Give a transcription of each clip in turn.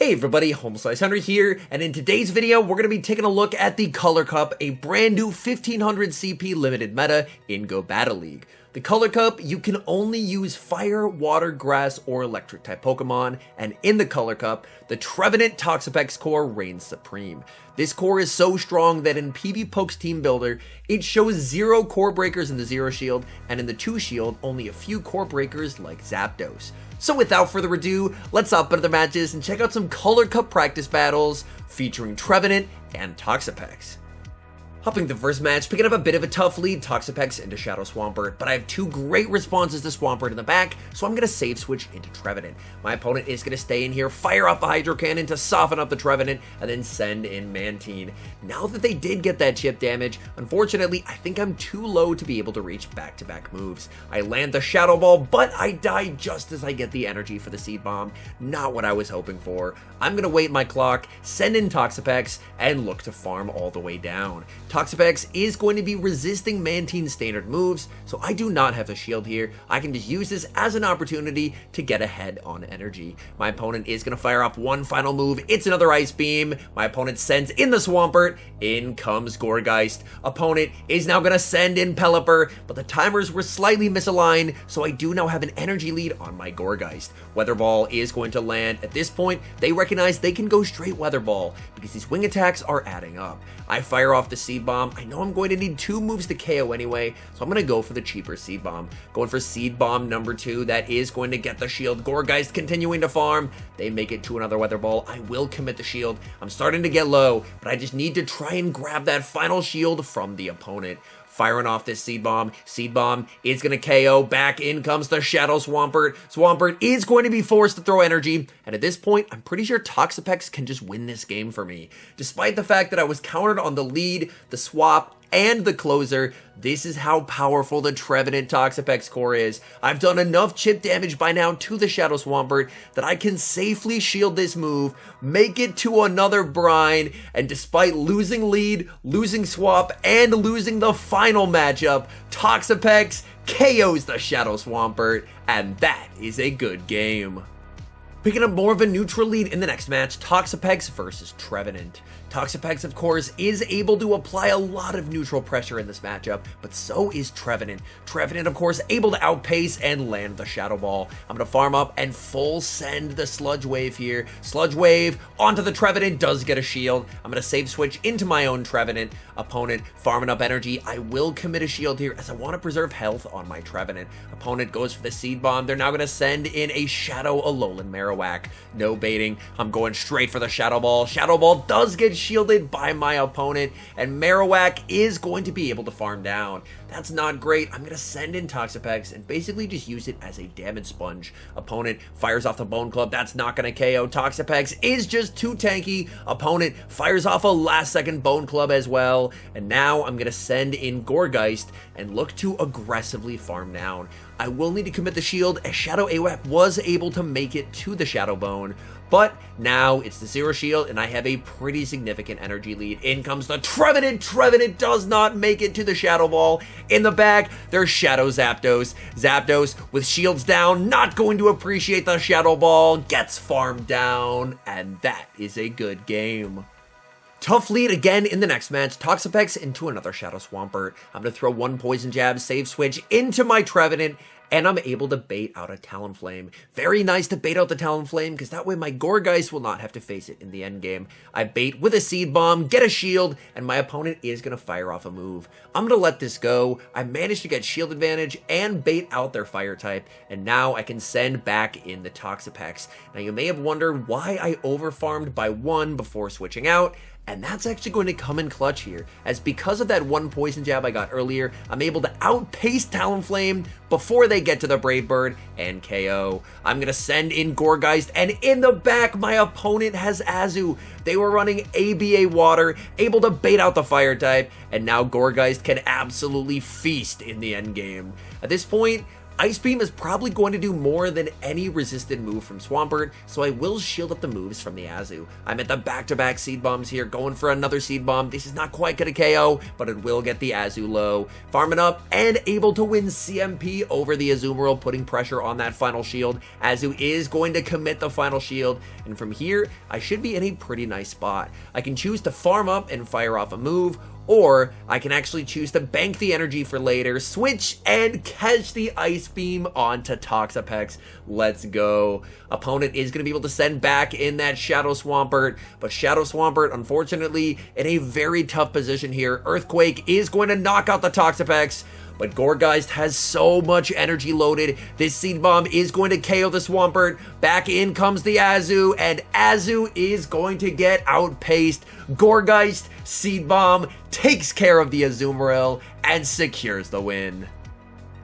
Hey everybody, HomeSliceHenry here, and in today's video, we're going to be taking a look at the Color Cup, a brand new 1500 CP limited meta in Go Battle League. The Color Cup, you can only use Fire, Water, Grass, or Electric type Pokemon, and in the Color Cup, the Trevenant Toxapex core reigns supreme. This core is so strong that in PvPoke's Team Builder, it shows 0 core breakers in the 0 shield, and in the 2 shield, only a few core breakers like Zapdos. So without further ado, let's hop into the matches and check out some Color Cup practice battles featuring Trevenant and Toxapex. Hopping to the first match, picking up a bit of a tough lead, Toxapex into Shadow Swampert, but I have 2 great responses to Swampert in the back, so I'm going to save switch into Trevenant. My opponent is going to stay in here, fire off a Hydro Cannon to soften up the Trevenant, and then send in Mantine. Now that they did get that chip damage, unfortunately, I think I'm too low to be able to reach back-to-back moves. I land the Shadow Ball, but I die just as I get the energy for the Seed Bomb. Not what I was hoping for. I'm going to wait my clock, send in Toxapex, and look to farm all the way down. Toxapex is going to be resisting Mantine's standard moves, so I do not have a shield here. I can just use this as an opportunity to get ahead on energy. My opponent is going to fire off one final move. It's another Ice Beam. My opponent sends in the Swampert. In comes Gourgeist. Opponent is now going to send in Pelipper, but the timers were slightly misaligned, so I do now have an energy lead on my Gourgeist. Weather Ball is going to land. At this point, they recognize they can go straight Weather Ball because these wing attacks are adding up. I fire off the Seed Bomb. I know I'm going to need 2 moves to KO anyway, so I'm going to go for the cheaper Seed Bomb. Going for Seed Bomb number 2. That is going to get the shield. Gourgeist continuing to farm. They make it to another Weather Ball. I will commit the shield. I'm starting to get low, but I just need to try and grab that final shield from the opponent. Firing off this Seed Bomb. Seed Bomb is going to KO. Back in comes the Shadow Swampert. Swampert is going to be forced to throw energy. And at this point, I'm pretty sure Toxapex can just win this game for me. Despite the fact that I was countered on the lead, the swap, and the closer, this is how powerful the Trevenant Toxapex core is. I've done enough chip damage by now to the Shadow Swampert that I can safely shield this move, make it to another brine, and despite losing lead, losing swap, and losing the final matchup, Toxapex KOs the Shadow Swampert, and that is a good game. Picking up more of a neutral lead in the next match, Toxapex versus Trevenant. Toxapex, of course, is able to apply a lot of neutral pressure in this matchup, but so is Trevenant. Trevenant, of course, able to outpace and land the Shadow Ball. I'm going to farm up and full send the Sludge Wave here. Sludge Wave onto the Trevenant, does get a shield. I'm going to save switch into my own Trevenant. Opponent farming up energy. I will commit a shield here as I want to preserve health on my Trevenant. Opponent goes for the Seed Bomb. They're now going to send in a Shadow Alolan Marowak. No baiting. I'm going straight for the Shadow Ball. Shadow Ball does get shielded by my opponent, and Marowak is going to be able to farm down. That's not great. I'm going to send in Toxapex and basically just use it as a damage sponge. Opponent fires off the Bone Club. That's not going to KO. Toxapex is just too tanky. Opponent fires off a last second Bone Club as well. And now I'm going to send in Gourgeist and look to aggressively farm down. I will need to commit the shield as Shadow AWAC was able to make it to the Shadow Bone. But now it's the 0 shield, and I have a pretty significant energy lead. In comes the Trevenant. Trevenant does not make it to the Shadow Ball. In the back, there's Shadow Zapdos. Zapdos, with shields down, not going to appreciate the Shadow Ball, gets farmed down, and that is a good game. Tough lead again in the next match, Toxapex into another Shadow Swampert. I'm going to throw 1 Poison Jab, save switch into my Trevenant, and I'm able to bait out a Talonflame. Very nice to bait out the Talonflame, because that way my Gourgeist will not have to face it in the end game. I bait with a Seed Bomb, get a shield, and my opponent is going to fire off a move. I'm going to let this go. I managed to get shield advantage and bait out their fire type, and now I can send back in the Toxapex. Now you may have wondered why I overfarmed by 1 before switching out, and that's actually going to come in clutch here, as because of that 1 Poison Jab I got earlier, I'm able to outpace Talonflame before they get to the Brave Bird and KO. I'm going to send in Gourgeist, and in the back, my opponent has Azu. They were running ABA Water, able to bait out the Fire type, and now Gourgeist can absolutely feast in the end game. At this point, Ice Beam is probably going to do more than any resisted move from Swampert, so I will shield up the moves from the Azu. I'm at the back-to-back Seed Bombs here, going for another Seed Bomb. This is not quite going to KO, but it will get the Azu low. Farming up and able to win CMP over the Azumarill, putting pressure on that final shield. Azu is going to commit the final shield, and from here, I should be in a pretty nice spot. I can choose to farm up and fire off a move, or I can actually choose to bank the energy for later, switch, and catch the Ice Beam onto Toxapex. Let's go. Opponent is going to be able to send back in that Shadow Swampert, but Shadow Swampert, unfortunately, in a very tough position here. Earthquake is going to knock out the Toxapex, but Gourgeist has so much energy loaded. This Seed Bomb is going to KO the Swampert. Back in comes the Azu, and Azu is going to get outpaced. Gourgeist Seed Bomb takes care of the Azumarill and secures the win.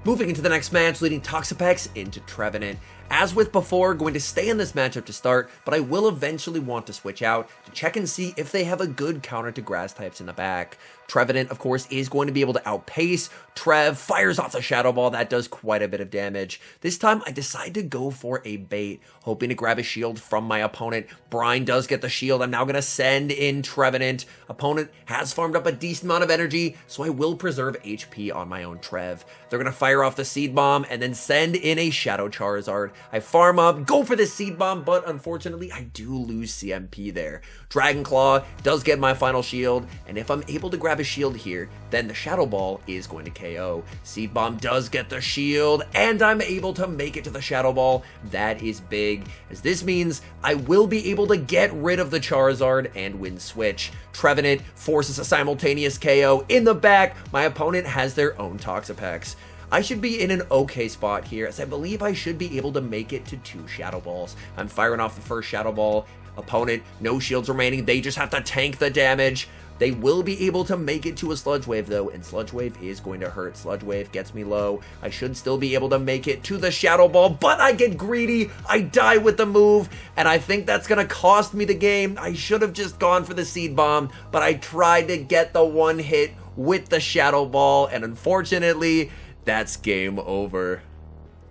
Moving into the next match, leading Toxapex into Trevenant. As with before, going to stay in this matchup to start, but I will eventually want to switch out to check and see if they have a good counter to grass types in the back. Trevenant, of course, is going to be able to outpace. Trev fires off the Shadow Ball. That does quite a bit of damage. This time, I decide to go for a bait, hoping to grab a shield from my opponent. Brine does get the shield. I'm now going to send in Trevenant. Opponent has farmed up a decent amount of energy, so I will preserve HP on my own Trev. They're going to fire off the Seed Bomb and then send in a Shadow Charizard. I farm up, go for the Seed Bomb, but unfortunately, I do lose CMP there. Dragon Claw does get my final shield, and if I'm able to grab a shield here, then the Shadow Ball is going to KO. Seed Bomb does get the shield, and I'm able to make it to the Shadow Ball. That is big, as this means I will be able to get rid of the Charizard and win switch. Trevenant forces a simultaneous KO. In the back, my opponent has their own Toxapex. I should be in an okay spot here, as I believe I should be able to make it to 2 Shadow Balls. I'm firing off the first Shadow Ball. Opponent, no shields remaining. They just have to tank the damage. They will be able to make it to a Sludge Wave, though, and Sludge Wave is going to hurt. Sludge Wave gets me low. I should still be able to make it to the Shadow Ball, but I get greedy. I die with the move, and I think that's going to cost me the game. I should have just gone for the Seed Bomb, but I tried to get the one hit with the Shadow Ball, and unfortunately, that's game over.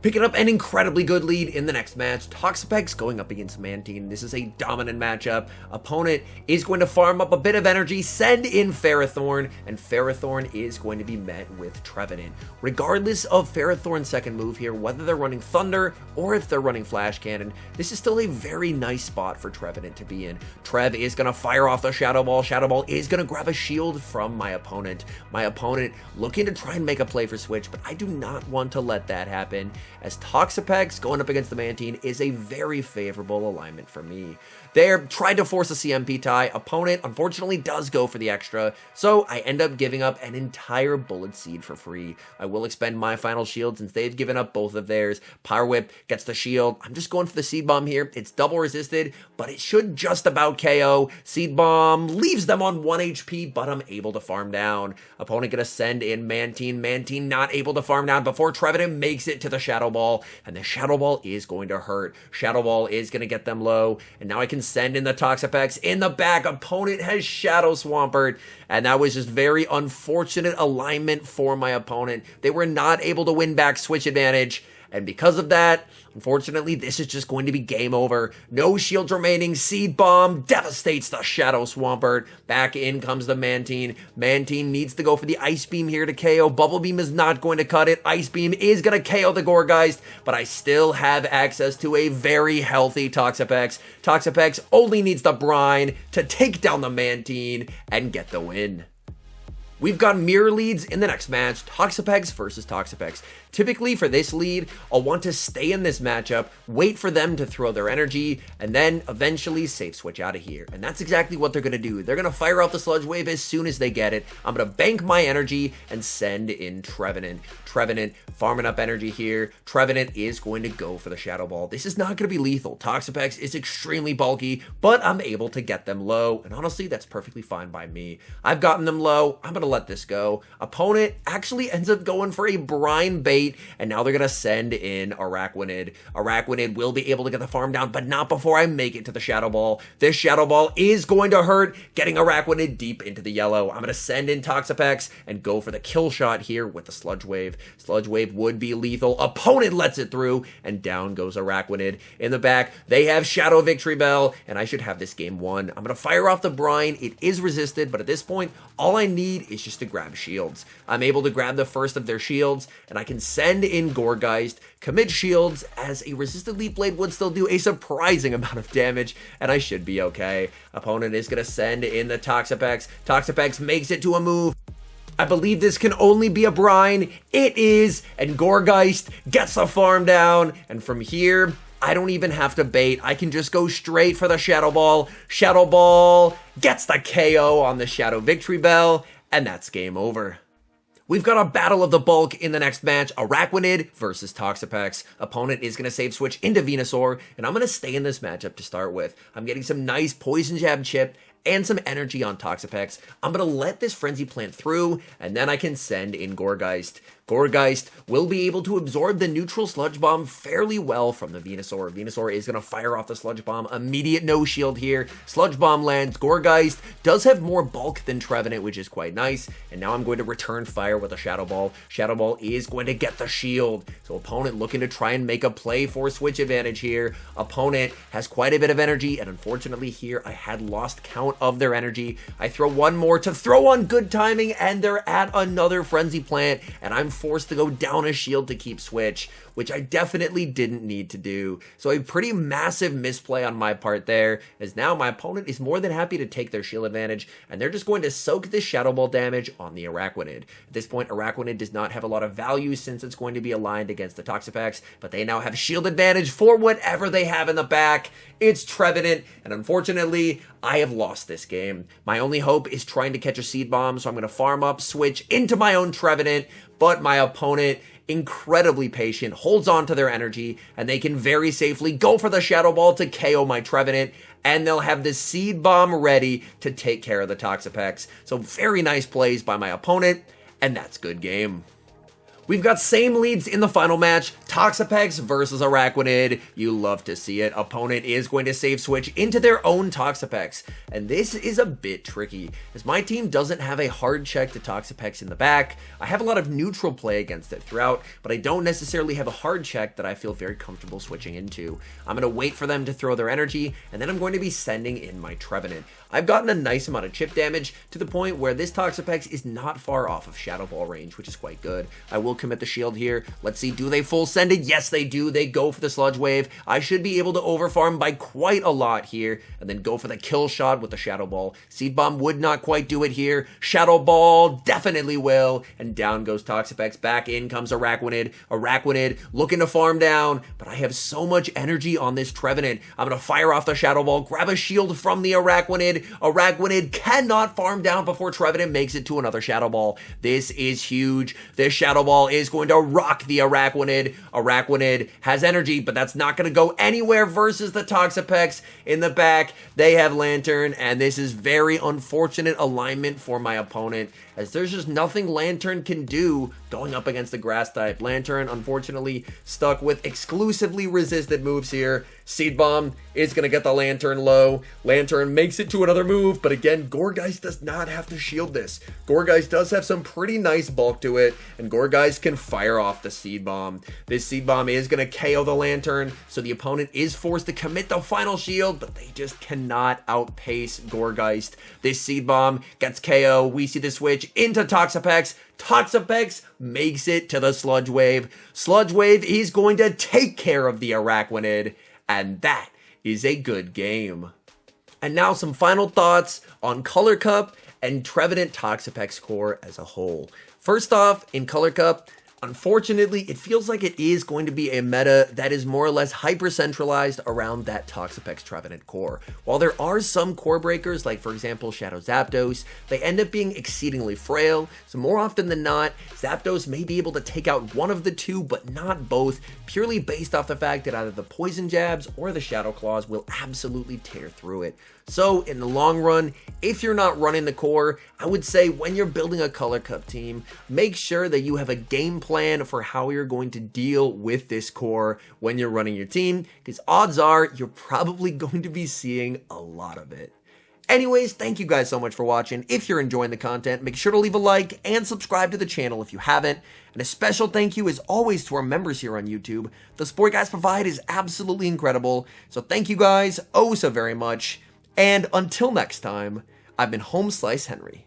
Picking up an incredibly good lead in the next match, Toxapex going up against Mantine. This is a dominant matchup. Opponent is going to farm up a bit of energy, send in Ferrothorn, and Ferrothorn is going to be met with Trevenant. Regardless of Ferrothorn's second move here, whether they're running Thunder or if they're running Flash Cannon, this is still a very nice spot for Trevenant to be in. Trev is going to fire off the Shadow Ball. Shadow Ball is going to grab a shield from my opponent. My opponent looking to try and make a play for switch, but I do not want to let that happen, as Toxapex going up against the Mantine is a very favorable alignment for me. They tried to force a CMP tie. Opponent, unfortunately, does go for the extra, so I end up giving up an entire Bullet Seed for free. I will expend my final shield since they've given up both of theirs. Power Whip gets the shield. I'm just going for the Seed Bomb here. It's double resisted, but it should just about KO. Seed Bomb leaves them on 1 HP, but I'm able to farm down. Opponent gonna send in Mantine. Mantine not able to farm down before Trevenant makes it to the Shadow Ball, and the Shadow Ball is going to hurt. Shadow Ball is going to get them low, and now I can send in the Toxapex. In the back, opponent has Shadow Swampert, and that was just very unfortunate alignment for my opponent. They were not able to win back switch advantage, and because of that, unfortunately, this is just going to be game over. No shields remaining. Seed Bomb devastates the Shadow Swampert. Back in comes the Mantine. Mantine needs to go for the Ice Beam here to KO. Bubble Beam is not going to cut it. Ice Beam is going to KO the Gourgeist, but I still have access to a very healthy Toxapex. Toxapex only needs the Brine to take down the Mantine and get the win. We've got mirror leads in the next match, Toxapex versus Toxapex. Typically for this lead, I'll want to stay in this matchup, wait for them to throw their energy, and then eventually safe switch out of here. And that's exactly what they're going to do. They're going to fire out the Sludge Wave as soon as they get it. I'm going to bank my energy and send in Trevenant. Trevenant farming up energy here. Trevenant is going to go for the Shadow Ball. This is not going to be lethal. Toxapex is extremely bulky, but I'm able to get them low, and honestly, that's perfectly fine by me. I've gotten them low. I'm going to let this go. Opponent actually ends up going for a Brine bait bait, and now they're going to send in Araquanid. Araquanid will be able to get the farm down, but not before I make it to the Shadow Ball. This Shadow Ball is going to hurt, getting Araquanid deep into the yellow. I'm going to send in Toxapex and go for the kill shot here with the Sludge Wave. Sludge Wave would be lethal. Opponent lets it through, and down goes Araquanid. In the back, they have Shadow Victory Bell, and I should have this game won. I'm going to fire off the Brine. It is resisted, but at this point, all I need is just to grab shields. I'm able to grab the first of their shields, and I can send in Gourgeist, commit shields, as a resisted Leaf Blade would still do a surprising amount of damage, and I should be okay. Opponent is going to send in the Toxapex. Toxapex makes it to a move. I believe this can only be a Brine. It is, and Gourgeist gets the farm down, and from here, I don't even have to bait. I can just go straight for the Shadow Ball. Shadow Ball gets the KO on the Shadow Victory Bell, and that's game over. We've got a battle of the bulk in the next match, Araquanid versus Toxapex. Opponent is going to save switch into Venusaur, and I'm going to stay in this matchup to start with. I'm getting some nice Poison Jab chip and some energy on Toxapex. I'm going to let this Frenzy Plant through, and then I can send in Gourgeist. Gourgeist will be able to absorb the neutral Sludge Bomb fairly well from the Venusaur. Venusaur is going to fire off the Sludge Bomb. Immediate no shield here. Sludge Bomb lands. Gourgeist does have more bulk than Trevenant, which is quite nice. And now I'm going to return fire with a Shadow Ball. Shadow Ball is going to get the shield. So opponent looking to try and make a play for switch advantage here. Opponent has quite a bit of energy, and unfortunately here I had lost count of their energy. I throw one more to throw on good timing, and they're at another Frenzy Plant, and I'm forced to go down a shield to keep switch, which I definitely didn't need to do. So a pretty massive misplay on my part there, as now my opponent is more than happy to take their shield advantage, and they're just going to soak this Shadow Ball damage on the Araquanid. At this point, Araquanid does not have a lot of value since it's going to be aligned against the Toxapex, but they now have shield advantage for whatever they have in the back. It's Trevenant, and unfortunately, I have lost this game. My only hope is trying to catch a Seed Bomb, so I'm going to farm up, switch into my own Trevenant, but my opponent, incredibly patient, holds on to their energy, and they can very safely go for the Shadow Ball to KO my Trevenant, and they'll have the Seed Bomb ready to take care of the Toxapex. So very nice plays by my opponent, and that's good game. We've got same leads in the final match, Toxapex versus Araquanid. You love to see it. Opponent is going to save switch into their own Toxapex, and this is a bit tricky, as my team doesn't have a hard check to Toxapex in the back. I have a lot of neutral play against it throughout, but I don't necessarily have a hard check that I feel very comfortable switching into. I'm going to wait for them to throw their energy, and then I'm going to be sending in my Trevenant. I've gotten a nice amount of chip damage to the point where this Toxapex is not far off of Shadow Ball range, which is quite good. I will commit the shield here. Let's see, do they full send it? Yes, they do. They go for the Sludge Wave. I should be able to overfarm by quite a lot here, and then go for the kill shot with the Shadow Ball. Seed Bomb would not quite do it here. Shadow Ball definitely will, and down goes Toxapex. Back in comes Araquanid. Araquanid looking to farm down, but I have so much energy on this Trevenant. I'm going to fire off the Shadow Ball, grab a shield from the Araquanid. Araquanid cannot farm down before Trevenant makes it to another Shadow Ball. This is huge. This Shadow Ball is going to rock the Araquanid. Araquanid has energy, but that's not going to go anywhere versus the Toxapex in the back. They have Lantern, and this is very unfortunate alignment for my opponent, as there's just nothing Lantern can do going up against the Grass type. Lantern, unfortunately, stuck with exclusively resisted moves here. Seed Bomb is going to get the Lantern low. Lantern makes it to another move, but again, Gourgeist does not have to shield this. Gourgeist does have some pretty nice bulk to it, and Gourgeist can fire off the Seed Bomb. This Seed Bomb is going to KO the Lantern, so the opponent is forced to commit the final shield, but they just cannot outpace Gourgeist. This Seed Bomb gets KO. We see the switch into Toxapex. Toxapex makes it to the Sludge Wave. Sludge Wave is going to take care of the Araquanid, and that is a good game. And now some final thoughts on Color Cup and Trevenant Toxapex core as a whole. First off, in Color Cup, unfortunately, it feels like it is going to be a meta that is more or less hyper-centralized around that Toxapex Trevenant core. While there are some core breakers, like for example Shadow Zapdos, they end up being exceedingly frail, so more often than not, Zapdos may be able to take out one of the two, but not both, purely based off the fact that either the Poison Jabs or the Shadow Claws will absolutely tear through it. So in the long run, if you're not running the core, I would say when you're building a Color Cup team, make sure that you have a game plan plan for how you're going to deal with this core when you're running your team, because odds are you're probably going to be seeing a lot of it. Anyways, thank you guys so much for watching. If you're enjoying the content, make sure to leave a like and subscribe to the channel if you haven't. And a special thank you as always to our members here on YouTube. The support you guys provide is absolutely incredible. So thank you guys oh so very much. And until next time, I've been HomeSliceHenry.